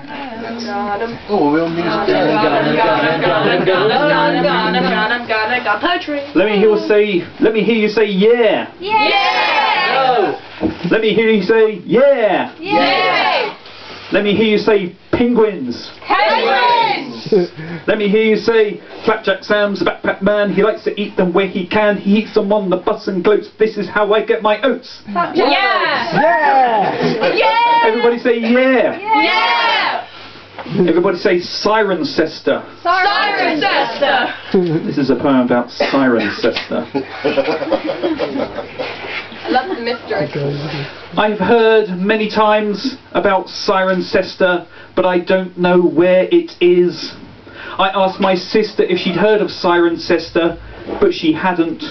Garnham. Oh, we're on music. Got poetry. Let me hear you say yeah. Yeah. No. Let me hear you say yeah. Yeah. Let me hear you say penguins. Penguins. Let me hear you say Flapjack Sam's a backpack man. He likes to eat them where he can. He eats them on the bus and gloats. This is how I get my oats. Yeah. Yeah. Yeah. Everybody say yeah. Yeah. Everybody say Cirencester. Cirencester. This is a poem about Cirencester. I love the mystery. I've heard many times about Cirencester, but I don't know where it is. I asked my sister if she'd heard of Cirencester, but she hadn't.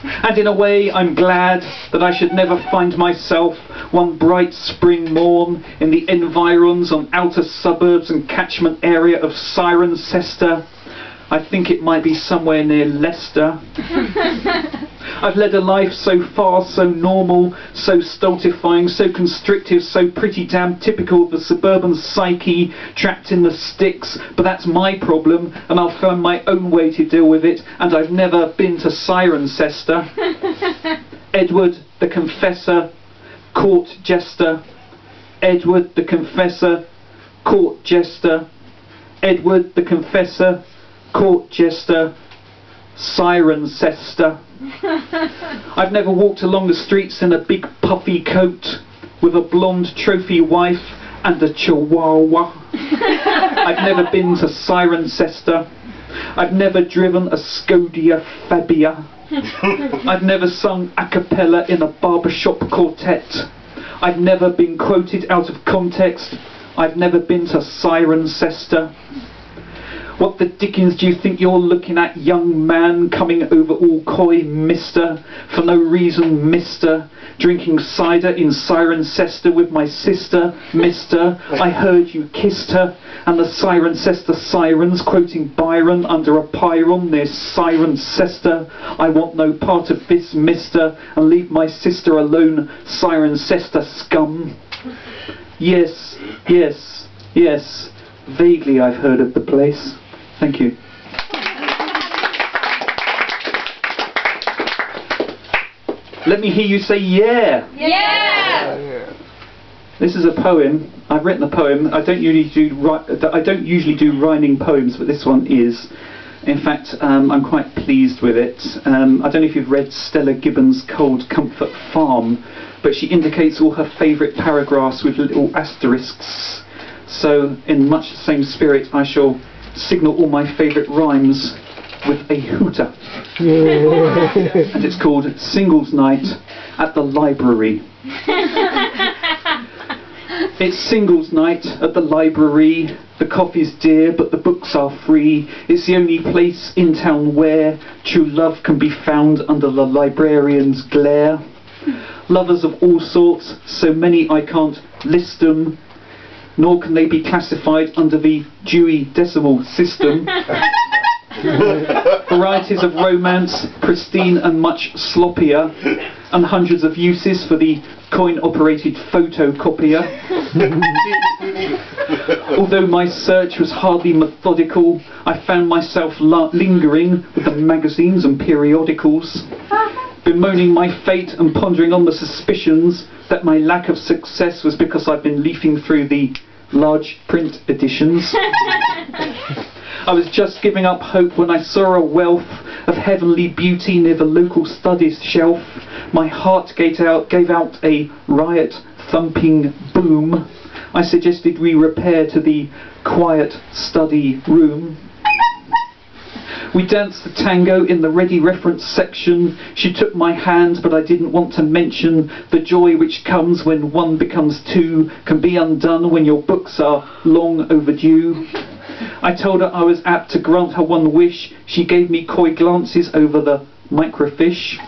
And in a way, I'm glad that I should never find myself one bright spring morn in the environs on outer suburbs and catchment area of Cirencester. I think it might be somewhere near Leicester. I've led a life so far, so normal, so stultifying, so constrictive, so pretty damn typical of the suburban psyche, trapped in the sticks, but that's my problem, and I'll find my own way to deal with it, and I've never been to Cirencester. Edward the Confessor, court jester. Edward the Confessor, court jester. Edward the Confessor, court jester. Cirencester. I've never walked along the streets in a big puffy coat with a blonde trophy wife and a chihuahua. I've never been to Cirencester. I've never driven a Scodia Fabia. I've never sung a cappella in a barbershop quartet. I've never been quoted out of context. I've never been to Cirencester. What the dickens do you think you're looking at, young man, coming over all coy, mister, for no reason, mister, drinking cider in Cirencester with my sister, mister, I heard you kissed her, and the Cirencester sirens, quoting Byron under a pylon near Cirencester, I want no part of this, mister, and leave my sister alone, Cirencester scum. Yes, yes, yes, vaguely I've heard of the place. Thank you. Let me hear you say yeah. Yeah. This is a poem. I've written a poem. I don't usually do rhyming poems, but this one is. In fact, I'm quite pleased with it. I don't know if you've read Stella Gibbons' Cold Comfort Farm, but she indicates all her favourite paragraphs with little asterisks. So, in much the same spirit, I shall signal all my favourite rhymes with a hooter. And it's called Singles Night at the Library. It's singles night at the library. The coffee's dear, but the books are free. It's the only place in town where true love can be found under the librarian's glare. Lovers of all sorts, so many I can't list them, nor can they be classified under the Dewey Decimal System. Varieties of romance, pristine and much sloppier, and hundreds of uses for the coin-operated photocopier. Although my search was hardly methodical, I found myself lingering with the magazines and periodicals, bemoaning my fate and pondering on the suspicions that my lack of success was because I've been leafing through the large print editions. I was just giving up hope when I saw a wealth of heavenly beauty near the local studies shelf. My heart gave out a riot-thumping boom. I suggested we repair to the quiet study room. We danced the tango in the ready reference section. She took my hand, but I didn't want to mention the joy which comes when one becomes two, can be undone when your books are long overdue. I told her I was apt to grant her one wish. She gave me coy glances over the microfiche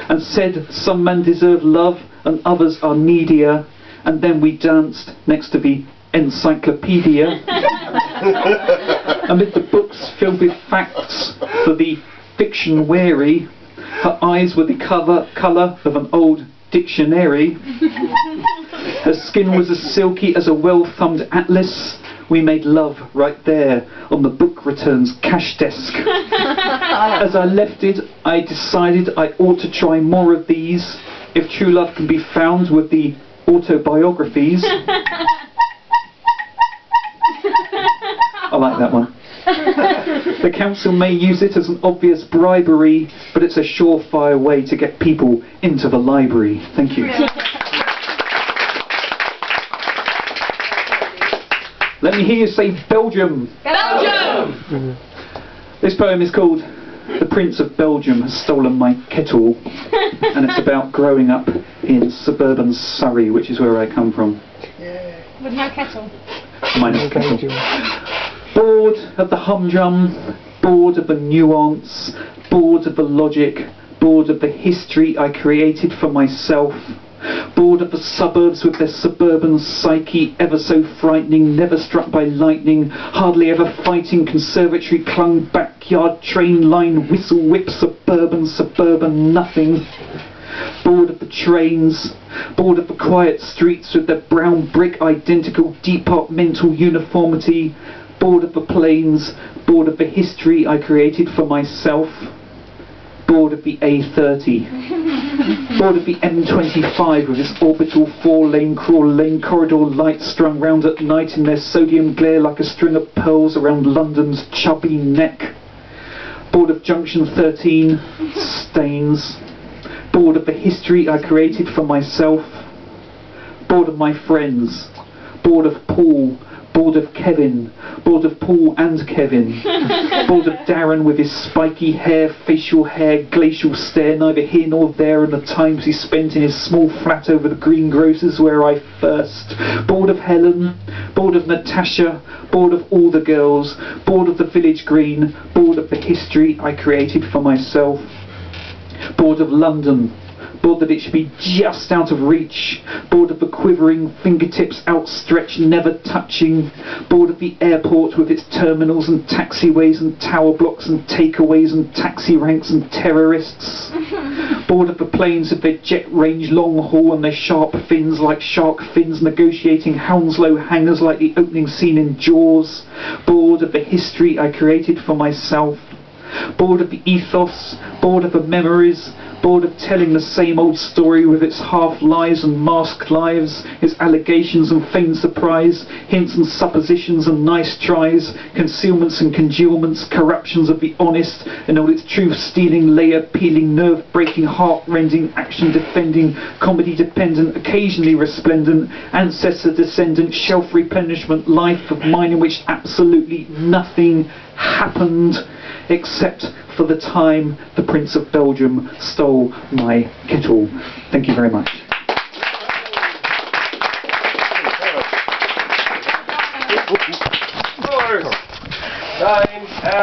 and said some men deserve love and others are needier. And then we danced next to the encyclopedia. Amid the books filled with facts for the fiction wary, her eyes were the colour of an old dictionary. Her skin was as silky as a well-thumbed atlas. We made love right there on the book returns cash desk. As I left it, I decided I ought to try more of these. If true love can be found with the autobiographies. I like that one. The council may use it as an obvious bribery, but it's a surefire way to get people into the library. Thank you. Let me hear you say Belgium. Belgium! This poem is called The Prince of Belgium Has Stolen My Kettle, and it's about growing up in suburban Surrey, which is where I come from. With no kettle. Minus kettle. Bored of the humdrum, bored of the nuance, bored of the logic, bored of the history I created for myself, bored of the suburbs with their suburban psyche, ever so frightening, never struck by lightning, hardly ever fighting, conservatory clung, backyard train line, whistle whip, suburban nothing. Bored of the trains, bored of the quiet streets with their brown brick identical departmental uniformity, bored of the planes, bored of the history I created for myself, bored of the A30, bored of the M25 with its orbital 4-lane crawl lane corridor lights strung round at night in their sodium glare like a string of pearls around London's chubby neck, bored of Junction 13, stains, bored of the history I created for myself, bored of my friends, bored of Paul, bored of Kevin, bored of Paul and Kevin, bored of Darren with his spiky hair, facial hair, glacial stare, neither here nor there, and the times he spent in his small flat over the greengrocers where I first, bored of Helen, bored of Natasha, bored of all the girls, bored of the village green, bored of the history I created for myself, bored of London, bored that it should be just out of reach, bored of the quivering fingertips outstretched, never touching, bored of the airport with its terminals and taxiways and tower blocks and takeaways and taxi ranks and terrorists, bored of the planes with their jet range long haul and their sharp fins like shark fins negotiating Hounslow hangars like the opening scene in Jaws, bored of the history I created for myself, bored of the ethos, bored of the memories, bored of telling the same old story with its half-lies and masked lives, its allegations and feigned surprise, hints and suppositions and nice tries, concealments and congealments, corruptions of the honest, and all its truth-stealing, layer-peeling, nerve-breaking, heart-rending, action-defending, comedy-dependent, occasionally resplendent, ancestor-descendant, shelf-replenishment life of mine in which absolutely nothing happened except for the time the Prince of Belgium stole my kettle. Thank you very much. Time.